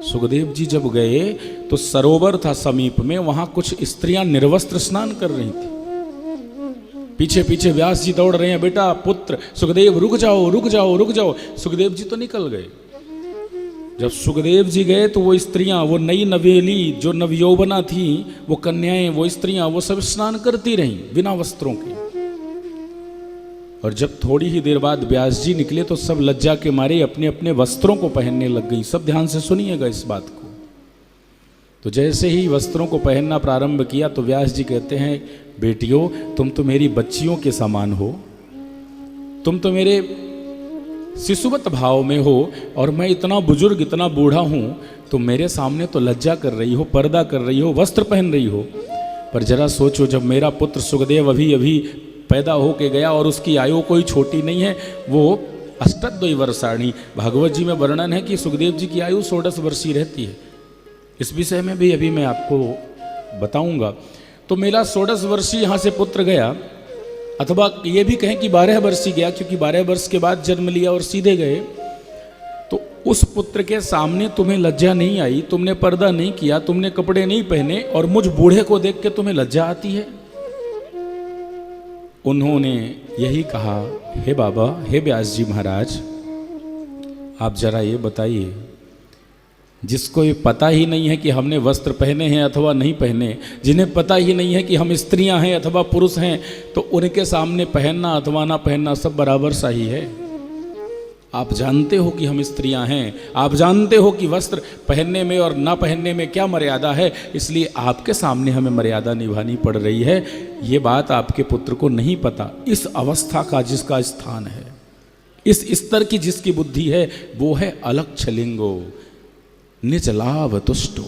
सुखदेव जी जब गए तो सरोवर था समीप में, वहां कुछ स्त्रियां निर्वस्त्र स्नान कर रही थी। पीछे पीछे व्यास जी दौड़ रहे हैं, बेटा पुत्र सुखदेव रुक जाओ रुक जाओ रुक जाओ। सुखदेव जी तो निकल गए। जब सुखदेव जी गए तो वो स्त्रियां, वो नई नवेली जो नवयौवना थी, वो कन्याएं, वो स्त्रियां, वो सब स्नान करती रहीं बिना वस्त्रों के। और जब थोड़ी ही देर बाद व्यास जी निकले तो सब लज्जा के मारे अपने अपने वस्त्रों को पहनने लग गई। सब ध्यान से सुनिएगा इस बात को। तो जैसे ही वस्त्रों को पहनना प्रारंभ किया तो व्यास जी कहते हैं, बेटियों तुम तो मेरी बच्चियों के समान हो, तुम तो मेरे शिशुवत भाव में हो, और मैं इतना बुजुर्ग इतना बूढ़ा हूं, तुम मेरे सामने तो लज्जा कर रही हो, पर्दा कर रही हो, वस्त्र पहन रही हो। पर जरा सोचो, जब मेरा पुत्र सुखदेव अभी अभी पैदा होके गया और उसकी आयु कोई छोटी नहीं है, वो अष्टद्वय वर्षाणी, भागवत जी में वर्णन है कि सुखदेव जी की आयु 16 वर्षीय रहती है। इस विषय में भी अभी मैं आपको बताऊंगा। तो मेरा 16 वर्षीय यहाँ से पुत्र गया, अथवा ये भी कहें कि 12 वर्षीय गया, क्योंकि 12 वर्ष के बाद जन्म लिया और सीधे गए। तो उस पुत्र के सामने तुम्हें लज्जा नहीं आई, तुमने पर्दा नहीं किया, तुमने कपड़े नहीं पहने, और मुझ बूढ़े को देख के तुम्हें लज्जा आती है। उन्होंने यही कहा, हे बाबा, हे व्यास जी महाराज, आप जरा ये बताइए, जिसको ये पता ही नहीं है कि हमने वस्त्र पहने हैं अथवा नहीं पहने, जिन्हें पता ही नहीं है कि हम स्त्रियां हैं अथवा पुरुष हैं, तो उनके सामने पहनना अथवा ना पहनना सब बराबर सा ही है। आप जानते हो कि हम स्त्रियां हैं, आप जानते हो कि वस्त्र पहनने में और ना पहनने में क्या मर्यादा है, इसलिए आपके सामने हमें मर्यादा निभानी पड़ रही है। ये बात आपके पुत्र को नहीं पता। इस अवस्था का जिसका स्थान है, इस स्तर की जिसकी बुद्धि है, वो है अलग छलिंगो निज लाभ तुष्टो।